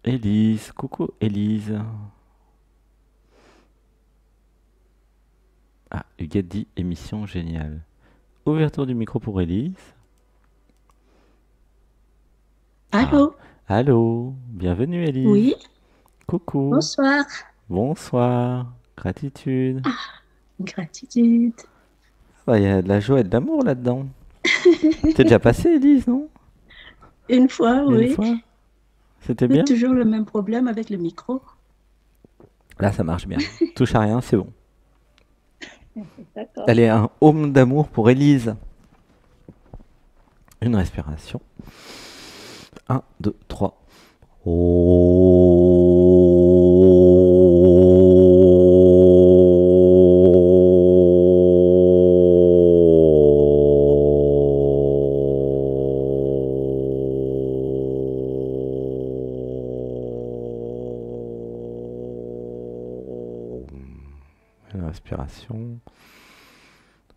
Élise, coucou Élise. Ah, Huguette dit émission géniale. Ouverture du micro pour Élise. Ah, Allô? allô, bienvenue Élise. Oui, Coucou, bonsoir. bonsoir, gratitude. Gratitude. Il y a de la joie et de l'amour là-dedans. T'es déjà passé Élise, non? Une fois, Une oui. fois? C'était Mais bien? toujours le même problème avec le micro. Là, ça marche bien. Touche à rien, c'est bon. D'accord. Allez, un home d'amour pour Élise. Une respiration. Un, 2, 3. Une respiration.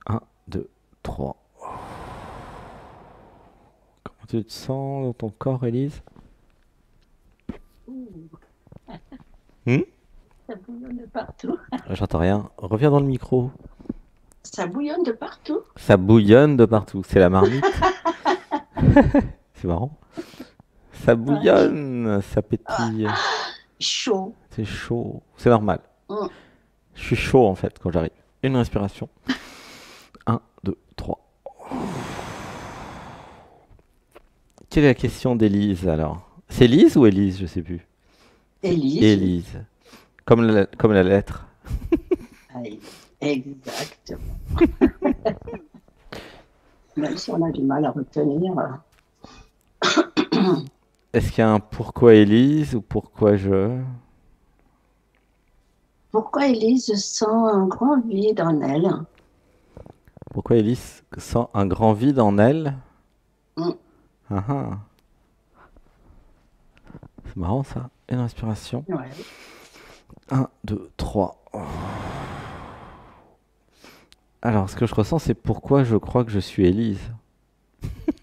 Un, 2, 3. Comment tu te sens dans ton corps, Élise? Ouh, Hmm. ça bouillonne de partout. J'entends rien. Reviens dans le micro. Ça bouillonne de partout. Ça bouillonne de partout. C'est la marmite. C'est marrant. Ça Ouais. bouillonne, ça Ah, pétille. chaud. C'est chaud. C'est normal. Mm. Je suis chaud en fait quand j'arrive. Une respiration. Un, 2, 3. Quelle est la question d'Élise alors? C'est Lise ou Élise? Je sais plus. Élise, oui. Élise. Comme la lettre. Aïe, exactement. Même si on a du mal à retenir. Est-ce qu'il y a un pourquoi Élise ou pourquoi je... Pourquoi Élise sent un grand vide en elle? Pourquoi Élise sent un grand vide en elle? Mm. Ah ah. C'est marrant ça. Une respiration. Ouais. Un, 2, 3. Alors, ce que je ressens, c'est pourquoi je crois que je suis Élise.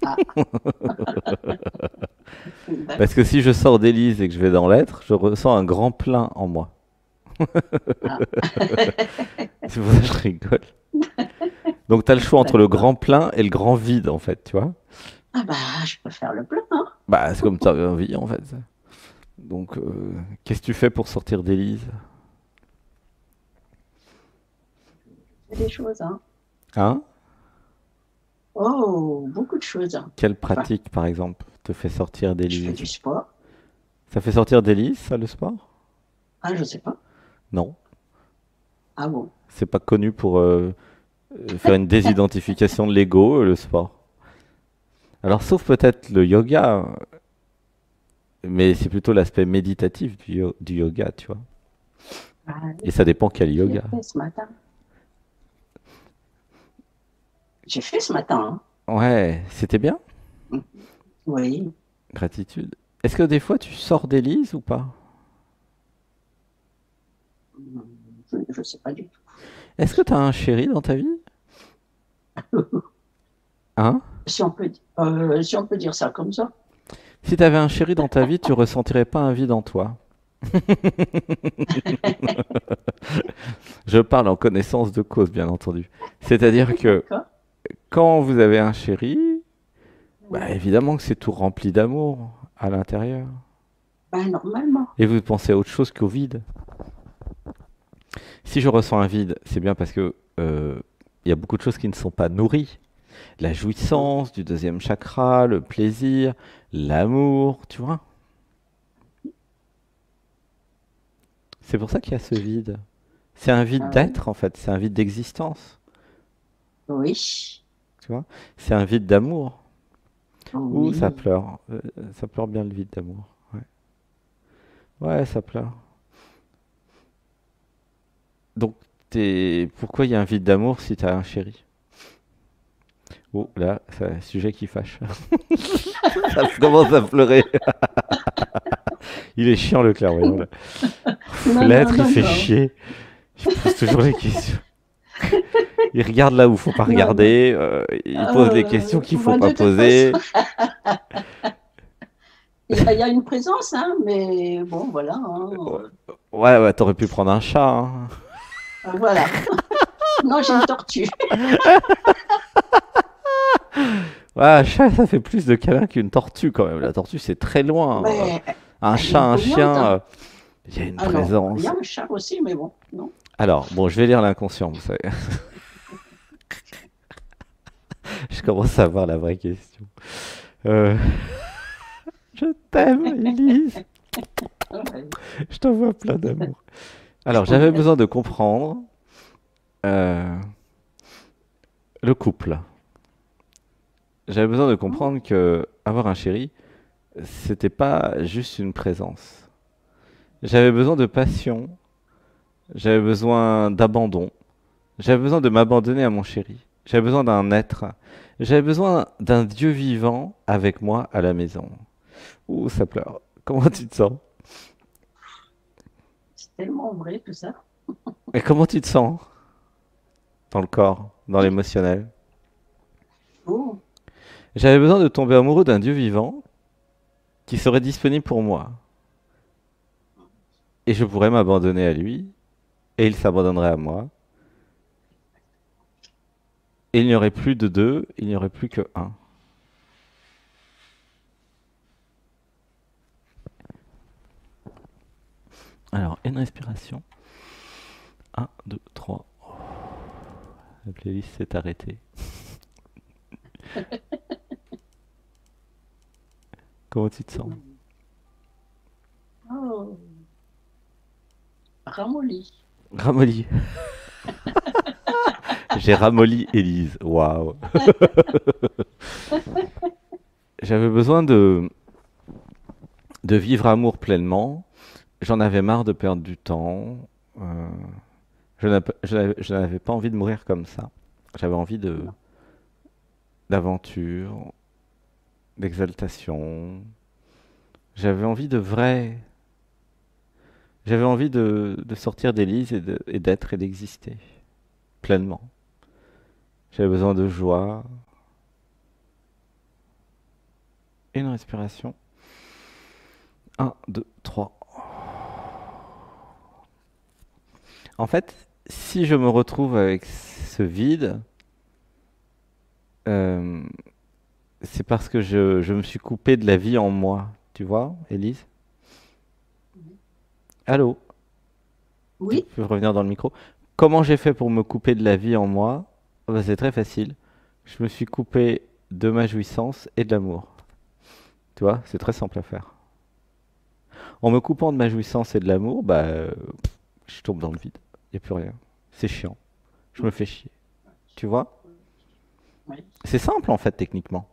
Ah, Parce que d'accord. si je sors d'Élise et que je vais dans l'être, je ressens un grand plein en moi. Ah. C'est pour ça que je rigole. Donc, tu as le choix entre le D'accord. grand plein et le grand vide, en fait, tu vois. Ah bah, je peux faire le plein, hein. Bah, c'est comme tu as envie, en fait. Donc, qu'est-ce que tu fais pour sortir d'Élise? C'est des choses, hein. Hein? Oh, beaucoup de choses, hein. Quelle Enfin, pratique, par exemple, te fait sortir je fais d'Élise? du sport. Ça fait sortir d'Élise, ça, le sport? Ah, je sais pas. Non. Ah bon. C'est pas connu pour faire une désidentification de l'ego, le sport. Alors, sauf peut-être le yoga, mais c'est plutôt l'aspect méditatif du yoga, tu vois. Ah, Et oui, ça dépend quel je l'ai yoga. fait ce matin. J'ai fait ce matin, Ouais, c'était bien. hein. Oui. Gratitude. Est-ce que des fois tu sors d'Élise ou pas? Je sais pas du Est-ce que tu as un chéri dans ta vie? tout. Hein? Si on peut dire ça comme ça. Si tu avais un chéri dans ta vie, tu ressentirais pas un vide en toi. Je parle en connaissance de cause, bien entendu. C'est-à-dire que D'accord. quand vous avez un chéri, bah Oui. évidemment que c'est tout rempli d'amour à l'intérieur. Ben, normalement. Et vous pensez à autre chose qu'au vide. Si je ressens un vide, c'est bien parce que il y a beaucoup de choses qui ne sont pas nourries. La jouissance du deuxième chakra, le plaisir, l'amour, tu vois. C'est pour ça qu'il y a ce vide. C'est un vide Ah oui. d'être en fait, c'est un vide d'existence, Oui. tu vois. C'est un vide d'amour. Ouh, ça Oui. pleure. Ça pleure bien le vide d'amour. Ouais. Ouais, ça pleure. Donc, pourquoi il y a un vide d'amour si t'as un chéri? Oh, là, c'est un sujet qui fâche. Ça commence à pleurer. Il est chiant le clairvoyant là. Non, non, L'être, il non, fait non. chier. Il pose toujours les questions. Il regarde là où faut pas Non, non. regarder. Il pose les questions qu'il faut Moi, pas de toute façon, poser. il y a une présence, hein, mais bon, voilà, hein, Ouais, ouais, t'aurais pu prendre un chat, hein. voilà. Non, j'ai une tortue. Ouais, un chat, ça fait plus de câlins qu'une tortue quand même. La tortue, c'est très loin. Mais Un elle est chat, un imposante, chien, hein. il y a une Ah non, il y présence. a un chat aussi, mais bon, non. Alors, bon, je vais lire l'inconscient, vous savez. Je commence à voir la vraie question. Euh, je t'aime, Elise. Ouais. Je t'envoie plein d'amour. Alors, j'avais besoin de comprendre euh, le couple. J'avais besoin de comprendre que avoir un chéri, c'était pas juste une présence. J'avais besoin de passion, j'avais besoin d'abandon, j'avais besoin de m'abandonner à mon chéri. J'avais besoin d'un être. J'avais besoin d'un Dieu vivant avec moi à la maison. Ouh, ça pleure. Comment tu te sens? C'est tellement vrai tout ça. Et comment tu te sens dans le corps, dans l'émotionnel? Oh, J'avais besoin de tomber amoureux d'un Dieu vivant qui serait disponible pour moi. Et je pourrais m'abandonner à lui, et il s'abandonnerait à moi. Et il n'y aurait plus de deux, il n'y aurait plus que un. Alors, une respiration. Un, 2, 3. La playlist s'est arrêtée. Comment tu te sens? oh, ramolli. Ramolli. J'ai ramolli Élise. Waouh. J'avais besoin de vivre amour pleinement. J'en avais marre de perdre du temps. Euh, je n'avais pas envie de mourir comme ça. J'avais envie d'aventure, d'exaltation. J'avais envie de vrai. J'avais envie de sortir d'Élise et d'être et d'exister pleinement. J'avais besoin de joie. Une respiration. Un, 2, 3. En fait, si je me retrouve avec ce vide, euh, c'est parce que je me suis coupé de la vie en moi. Tu vois, Élise? Allô? Tu Oui, peux revenir dans le micro? Comment j'ai fait pour me couper de la vie en moi? Ah bah, c'est très facile. Je me suis coupé de ma jouissance et de l'amour. Tu vois, c'est très simple à faire. En me coupant de ma jouissance et de l'amour, bah, je tombe dans le vide. Il n'y a plus rien. C'est chiant. Je me fais chier. Tu vois? oui. C'est simple en fait, techniquement.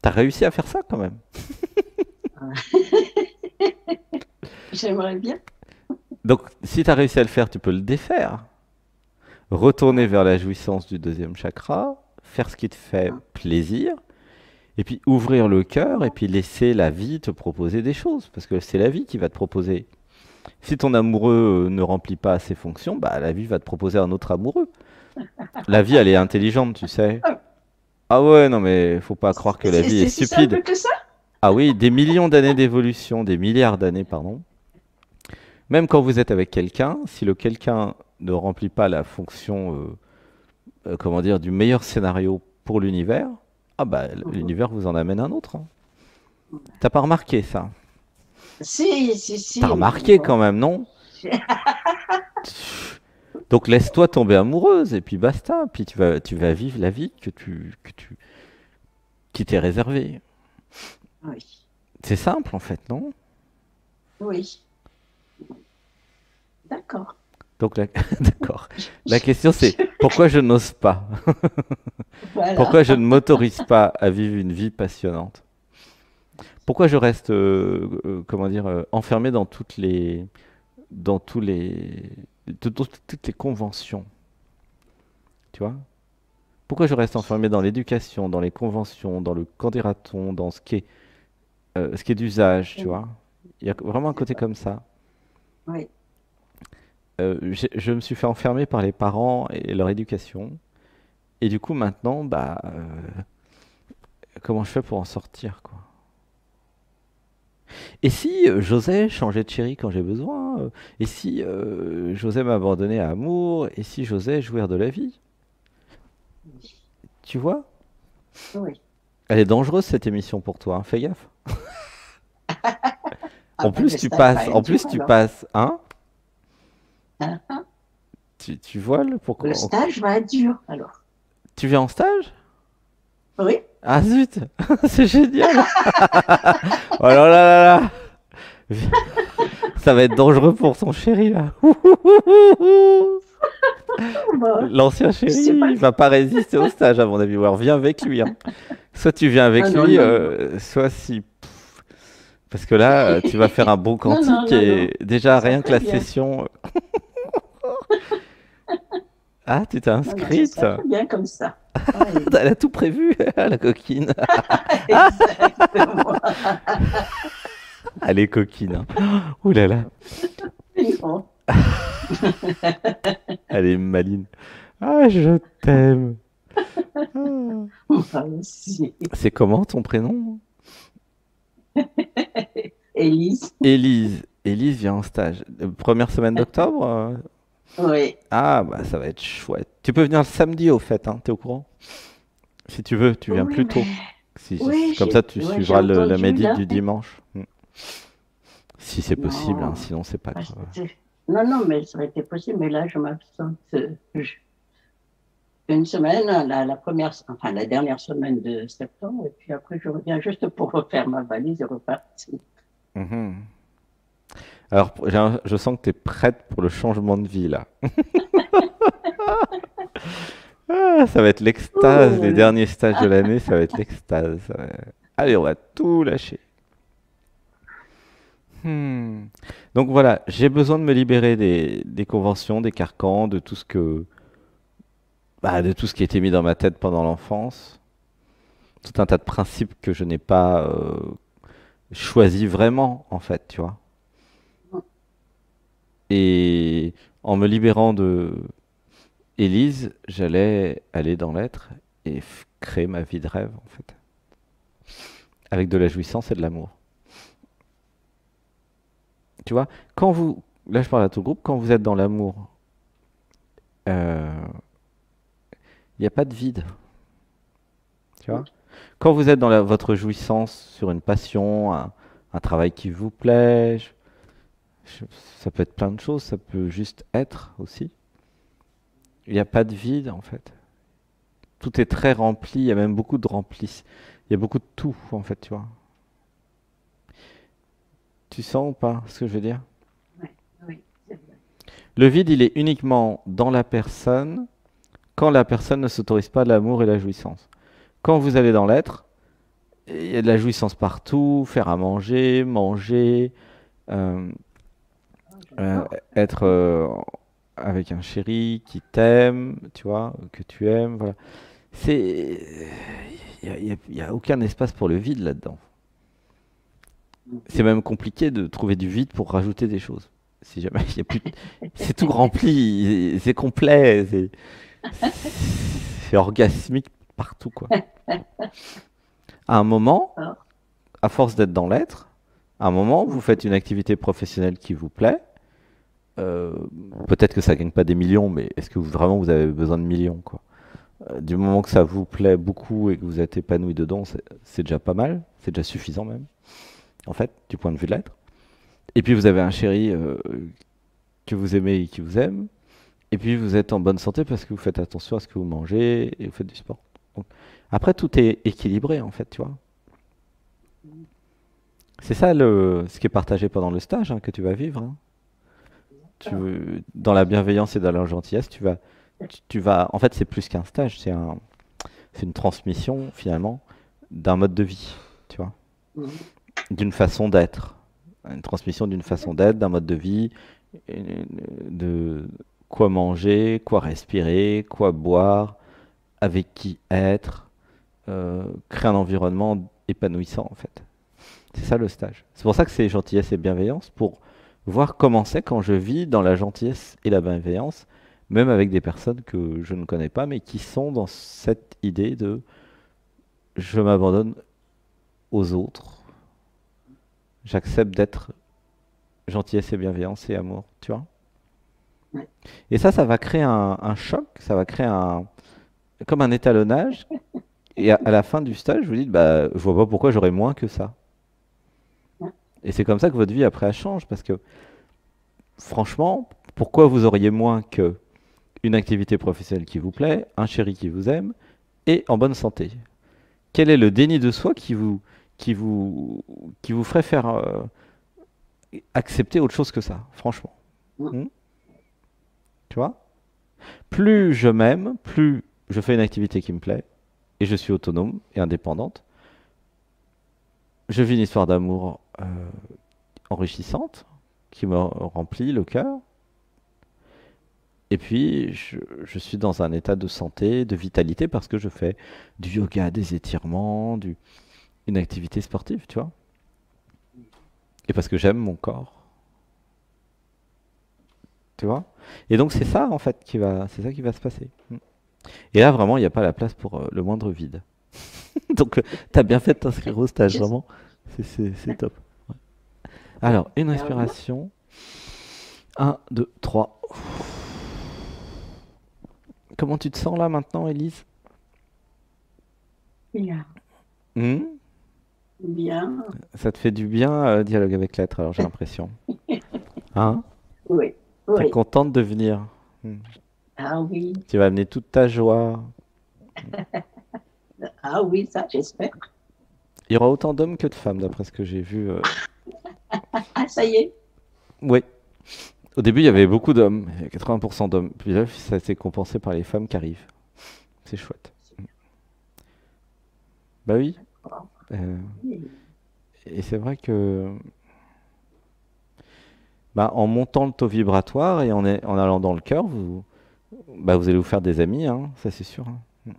T'as réussi à faire ça quand même. J'aimerais bien. Donc, si t'as réussi à le faire, tu peux le défaire. Retourner vers la jouissance du deuxième chakra, faire ce qui te fait plaisir, et puis ouvrir le cœur, et puis laisser la vie te proposer des choses, parce que c'est la vie qui va te proposer. Si ton amoureux ne remplit pas ses fonctions, bah la vie va te proposer un autre amoureux. La vie, elle est intelligente, tu sais. Ah ouais, non mais faut pas croire que la vie est C'est si stupide. simple que ça? Ah oui, des millions d'années d'évolution, des milliards d'années, pardon. Même quand vous êtes avec quelqu'un, si le quelqu'un ne remplit pas la fonction, comment dire, du meilleur scénario pour l'univers, ah bah Mhm. l'univers vous en amène un autre, hein. T'as pas remarqué ça? T'as Si, mais remarqué bon. quand même, non? Donc laisse-toi tomber amoureuse et puis basta. Puis tu vas vivre la vie qui t'est réservée. Oui, C'est simple en fait, non? oui, d'accord. Donc d'accord. La question c'est pourquoi je n'ose pas? Voilà. Pourquoi je ne m'autorise pas à vivre une vie passionnante? Pourquoi je reste, comment dire, enfermé dans toutes les conventions, tu vois? Pourquoi je reste enfermé dans l'éducation, dans les conventions, dans le qu'en dira-t-on, dans ce qui est d'usage, tu vois? Il y a vraiment un côté comme ça. Oui, Je me suis fait enfermer par les parents et leur éducation. Et du coup, maintenant, bah, comment je fais pour en sortir, quoi? Et si j'osais changer de chéri quand j'ai besoin? Et si j'osais m'abandonner à amour? Et si j'osais jouir de la vie? Oui. Tu vois? Oui. Elle est dangereuse cette émission pour toi, hein, fais gaffe. Ah ben, le stage va En être dur plus tu alors. passes, hein? Hein? Tu vois le Le pourquoi? stage va être dur alors. Tu viens en stage? Oui. Ah zut, c'est génial. Oh là là là là. Ça va être dangereux pour ton chéri là. Bon, L'ancien je sais chéri, pas. il va pas résister au stage à mon avis. Ou alors viens avec lui, hein. Soit tu viens Non, avec non, lui, non, non. soit si. Parce que là, tu vas faire un bon Non, non, quantique non, non. et déjà Ça rien que serait la bien. session. Ah, tu t'es Non, non, ça inscrite? serait très bien comme ça. Oui. Elle a tout prévu, la coquine. Exactement. Elle est coquine, hein. Ouh là là, Non. elle est maline. Ah, je t'aime. Ah. Moi aussi. C'est comment ton prénom? Élise. Élise. Élise vient en stage. Première semaine d'octobre? Oui. Ah, bah ça va être chouette. Tu peux venir le samedi au fait, hein, t'es au courant? Si tu veux, tu viens Oui, plus mais tôt. oui, Comme ça, tu ouais, j'ai suivras la entendu médite là. du dimanche. Si c'est possible, hein, Non, sinon c'est pas ouais, grave. non, non, mais ça aurait été possible, mais là, je m'absente une semaine, la première, enfin la dernière semaine de septembre, et puis après, je reviens juste pour refaire ma valise et repartir. Mhm. Alors, je sens que tu es prête pour le changement de vie là. Ah, ça va être l'extase, les Ouh, derniers stages de l'année, ça va être l'extase. Allez, on va tout lâcher. Hmm. Donc voilà, j'ai besoin de me libérer des conventions, des carcans, de tout ce que, bah, de tout ce qui a été mis dans ma tête pendant l'enfance. Tout un tas de principes que je n'ai pas choisi vraiment, en fait, tu vois. Et en me libérant de Élise, j'allais aller dans l'être et créer ma vie de rêve, en fait. Avec de la jouissance et de l'amour. Tu vois, quand vous, là je parle à tout le groupe, quand vous êtes dans l'amour, il n'y a pas de vide, tu vois. Quand vous êtes dans votre jouissance sur une passion, un travail qui vous plaît, ça peut être plein de choses, ça peut juste être aussi. Il n'y a pas de vide en fait. Tout est très rempli, il y a même beaucoup de remplis. Il y a beaucoup de tout en fait, tu vois. Tu sens ou pas ce que je veux dire? oui, oui, c'est vrai. Le vide, il est uniquement dans la personne quand la personne ne s'autorise pas l'amour et la jouissance. Quand vous allez dans l'être, il y a de la jouissance partout, faire à manger, manger, euh, Oh, euh, j'adore. être avec un chéri qui t'aime, tu vois, que tu aimes, voilà. C'est, il y a aucun espace pour le vide là-dedans. C'est même compliqué de trouver du vide pour rajouter des choses. Si jamais il y a plus, c'est tout rempli, c'est complet, c'est orgasmique partout quoi. À un moment, Oh, à force d'être dans l'être, à un moment, vous faites une activité professionnelle qui vous plaît. Euh, Peut-être que ça gagne pas des millions, mais est-ce que vraiment vous avez besoin de millions, quoi? Du moment que ça vous plaît beaucoup et que vous êtes épanoui dedans, c'est déjà pas mal, c'est déjà suffisant même, en fait, du point de vue de l'être. Et puis vous avez un chéri que vous aimez et qui vous aime, et puis vous êtes en bonne santé parce que vous faites attention à ce que vous mangez et vous faites du sport. Donc, après, tout est équilibré, en fait, tu vois. C'est ça ce qui est partagé pendant le stage hein, que tu vas vivre, hein. d'accord. Dans la bienveillance et dans la gentillesse, tu vas. En fait, c'est plus qu'un stage, c'est une transmission finalement d'un mode de vie, tu vois, Mhm. d'une façon d'être, une transmission d'une façon d'être, d'un mode de vie, de quoi manger, quoi respirer, quoi boire, avec qui être, créer un environnement épanouissant en fait. C'est ça le stage. C'est pour ça que c'est gentillesse et bienveillance, pour voir comment c'est quand je vis dans la gentillesse et la bienveillance, même avec des personnes que je ne connais pas, mais qui sont dans cette idée de je m'abandonne aux autres, J'accepte d'être gentillesse et bienveillance et amour, tu vois. Ouais. Et ça va créer un choc, ça va créer comme un étalonnage. Et à la fin du stage, vous dites, bah, je vois pas pourquoi j'aurais moins que ça. Ouais. Et c'est comme ça que votre vie après elle change, parce que franchement, pourquoi vous auriez moins que une activité professionnelle qui vous plaît, un chéri qui vous aime et en bonne santé? Quel est le déni de soi qui vous, qui vous ferait faire accepter autre chose que ça, franchement? Mm. Hmm. Tu vois? Plus je m'aime, plus je fais une activité qui me plaît et je suis autonome et indépendante. Je vis une histoire d'amour enrichissante qui me remplit le cœur. Et puis, je suis dans un état de santé, de vitalité parce que je fais du yoga, des étirements, une activité sportive, tu vois. Et parce que j'aime mon corps. Tu vois? Et donc, c'est ça, en fait, c'est ça qui va se passer. Et là, vraiment, il n'y a pas la place pour le moindre vide. Donc, tu as bien fait de t'inscrire au stage, vraiment. C'est top. Ouais. Alors, une inspiration. 1, 2, 3. Comment tu te sens là maintenant, Élise? Bien. Bien. Ça te fait du bien, dialogue avec l'être, alors j'ai l'impression. Hein? Oui. T'es Oui. contente de venir? Ah oui. Tu vas amener toute ta joie. Ah oui, ça, j'espère. Il y aura autant d'hommes que de femmes, d'après ce que j'ai vu. Ah, ça y est. Oui. Au début, il y avait beaucoup d'hommes, il y a 80% d'hommes. Puis là, ça s'est compensé par les femmes qui arrivent. C'est chouette. Bah oui. Et c'est vrai que bah, en montant le taux vibratoire et en allant dans le cœur, vous allez vous faire des amis, hein, ça c'est sûr. Hein.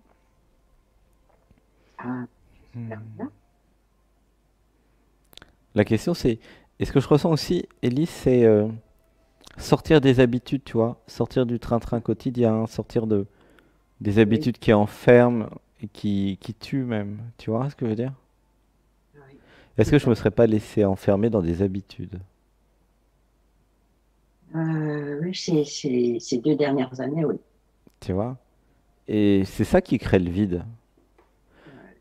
Ah, super bien. La question c'est, et ce que je ressens aussi, Élise, c'est sortir des habitudes, tu vois, sortir du train-train quotidien, sortir des habitudes qui enferment et qui tuent même. Tu vois ce que je veux dire? Oui. Est-ce que je me serais pas laissé enfermer dans des habitudes? Oui, ces 2 dernières années, oui. Tu vois? Et c'est ça qui crée le vide.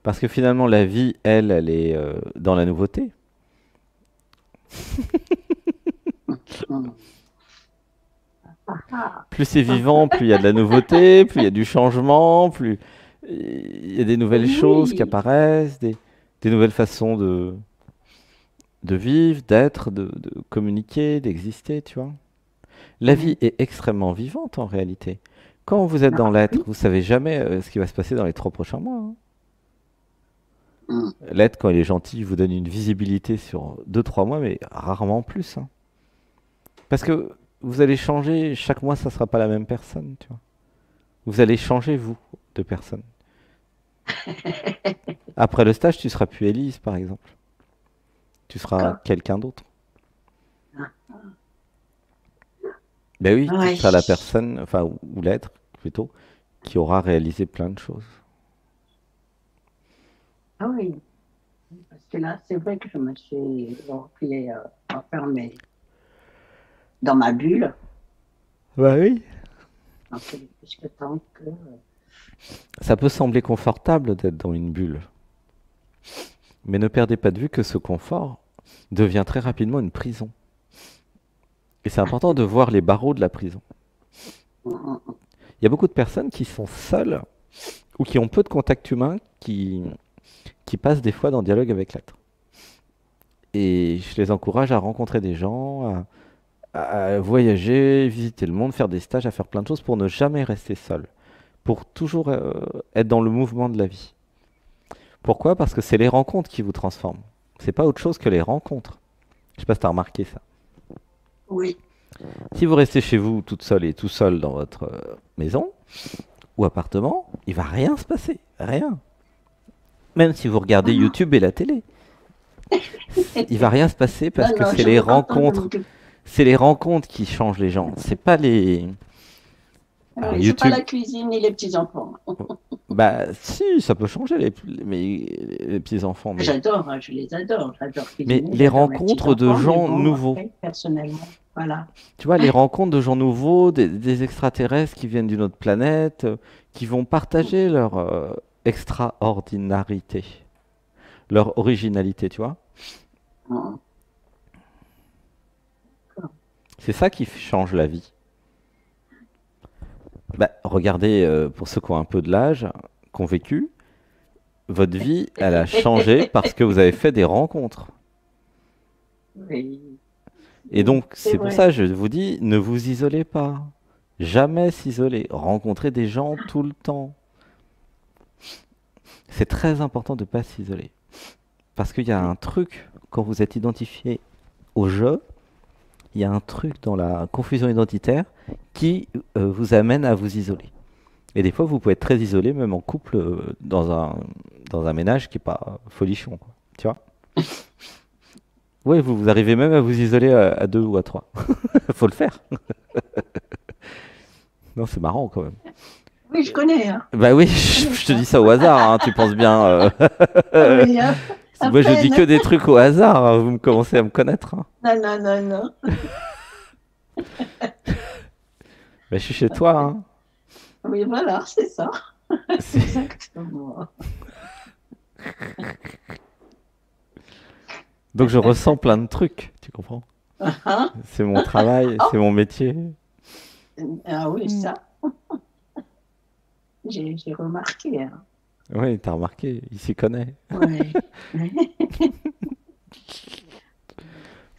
Parce que finalement, la vie, elle est dans la nouveauté. Plus c'est vivant, plus il y a de la nouveauté, plus il y a du changement, plus il y a des nouvelles choses qui apparaissent, des nouvelles façons de vivre, d'être, de communiquer, d'exister, tu vois. La vie est extrêmement vivante en réalité. Quand vous êtes dans l'être, vous savez jamais ce qui va se passer dans les 3 prochains mois. Hein. L'être, quand il est gentil, il vous donne une visibilité sur 2-3 mois, mais rarement plus. Hein. Parce que vous allez changer, chaque mois, ça ne sera pas la même personne, tu vois. Vous allez changer, vous, de personne. Après le stage, tu seras plus Élise, par exemple. Tu seras quelqu'un d'autre. Ben oui, tu seras la personne, enfin, ou l'être, plutôt, qui aura réalisé plein de choses. Ah oui, parce que là, c'est vrai que je me suis enfermée dans ma bulle. Bah oui. Puisque tant que... Ça peut sembler confortable d'être dans une bulle. Mais ne perdez pas de vue que ce confort devient très rapidement une prison. Et c'est important de voir les barreaux de la prison. Il y a beaucoup de personnes qui sont seules ou qui ont peu de contact humain qui passent des fois dans le dialogue avec l'être. Et je les encourage à rencontrer des gens, à voyager, visiter le monde, faire des stages, à faire plein de choses pour ne jamais rester seul. Pour toujours être dans le mouvement de la vie. Pourquoi? Parce que c'est les rencontres qui vous transforment. C'est pas autre chose que les rencontres. Je sais pas si tu as remarqué ça. Oui. Si vous restez chez vous toute seule et tout seul dans votre maison ou appartement, il va rien se passer. Rien. Même si vous regardez YouTube et la télé. Il va rien se passer parce que c'est les rencontres. C'est les rencontres qui changent les gens. C'est pas les. Alors Oui, c'est pas YouTube, la cuisine ni les petits-enfants. bah si, ça peut changer les petits-enfants, J'adore, hein, je les adore. J'adore mais cuisiner, les j'adore mes rencontres de petits-enfants, mais gens bon, nouveaux. après, personnellement, voilà. Tu vois, les rencontres de gens nouveaux, des extraterrestres qui viennent d'une autre planète, qui vont partager leur extraordinarité, leur originalité, tu vois. Hum, C'est ça qui change la vie. Bah, regardez, pour ceux qui ont un peu de l'âge, qui ont vécu, votre vie, elle a changé parce que vous avez fait des rencontres. Oui, Et oui, donc, c'est c'est pour ça vrai. que je vous dis, ne vous isolez pas. Jamais s'isoler. Rencontrez des gens tout le temps. C'est très important de ne pas s'isoler. Parce qu'il y a un Oui. truc, quand vous êtes identifié au jeu, il y a un truc dans la confusion identitaire qui vous amène à vous isoler. Et des fois, vous pouvez être très isolé, même en couple, dans un ménage qui n'est pas folichon, quoi. Tu vois? Oui, vous arrivez même à vous isoler à deux ou à trois. Faut le faire. Non, c'est marrant quand même. Oui, je connais, hein, Bah oui, je connais je te dis ça. ça au hasard, hein, tu penses bien. Ah oui, à Moi, je dis que peine. des trucs au hasard, hein, vous me commencez à me connaître, hein. Non, non, non, non. Bah, je suis chez toi, hein. Oui, voilà, c'est ça. C'est- Exactement. Donc je ressens plein de trucs, tu comprends? Ah, C'est mon travail, c'est ah, mon métier. ah oui, Mm. ça, j'ai remarqué, hein. Oui, t'as remarqué, il s'y connaît. Ouais.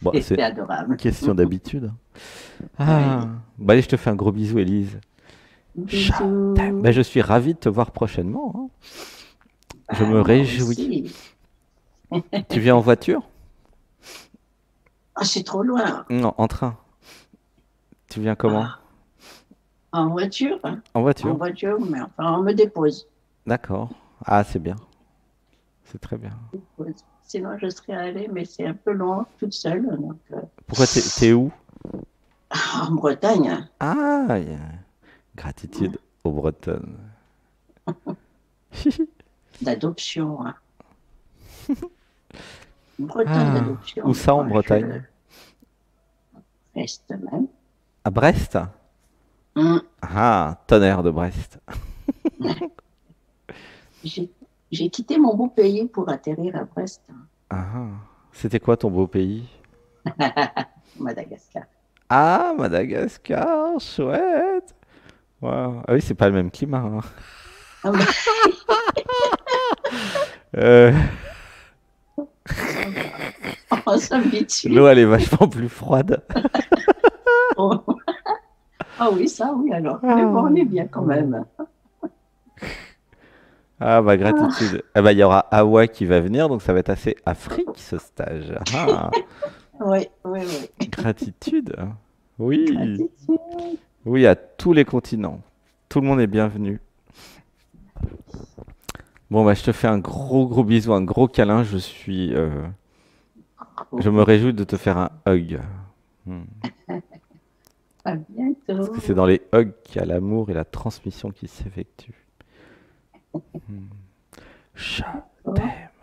Bon, C'est c'est une adorable. question d'habitude. Ah, Oui. bah allez, je te fais un gros bisou, Élise. Ciao. Bah, Bisous. je suis ravi de te voir prochainement, hein. Je Ah, me moi réjouis. aussi. Tu viens en voiture? Ah, c'est trop loin. Non, en train. Tu viens comment? Ah, en voiture, hein. En En voiture. voiture, mais enfin, on me dépose. D'accord. Ah, c'est bien. C'est très bien. Dépose. Sinon, je serais allée, mais c'est un peu loin, toute seule. Donc, Pourquoi t'es où? en Bretagne, hein. Ah, gratitude aux Bretonnes. D'adoption, hein. Bretonne Ah, où d'adoption. ça en Moi, je Bretagne? reste même. À Brest? Hum. Ah, tonnerre de Brest. J'ai j'ai quitté mon beau pays pour atterrir à Brest, Ah, c'était quoi ton beau pays? Madagascar. Ah, Madagascar, chouette. Wow. Ah oui, c'est pas le même climat, hein. Ah bah, Euh, ça va. On s'habitue. l'eau, elle est vachement plus froide. Oh. Ah oui, ça, oui, alors. Mais bon, on est Ah, bien quand même. ah, bah Ah, gratitude. Ah bah il y aura Hawa qui va venir, donc ça va être assez Afrique ce stage. Ah, oui, oui, oui. gratitude. Oui, Gratitude. oui, à tous les continents. Tout le monde est bienvenu. Bon, bah je te fais un gros gros bisou, un gros câlin. Je me réjouis de te faire un hug. Hmm. À Parce que c'est bientôt. dans les hugs qu'il y a l'amour et la transmission qui s'effectuent. Hmm. Oh,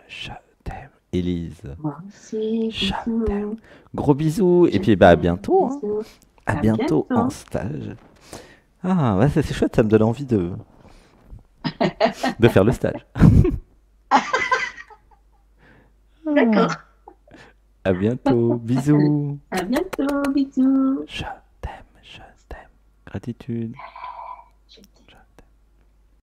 Je t'aime, Élise. moi aussi, Je t'aime. bisous. Gros bisous et Je puis bah à t'aime, bientôt, hein. bisous. À À bientôt en bientôt. stage. Ah, ouais, c'est chouette, ça me donne envie de faire le stage. Ah, D'accord. à bientôt, bisous. À bientôt, bisous. Je t'aime, je t'aime. Gratitude. Je t'aime.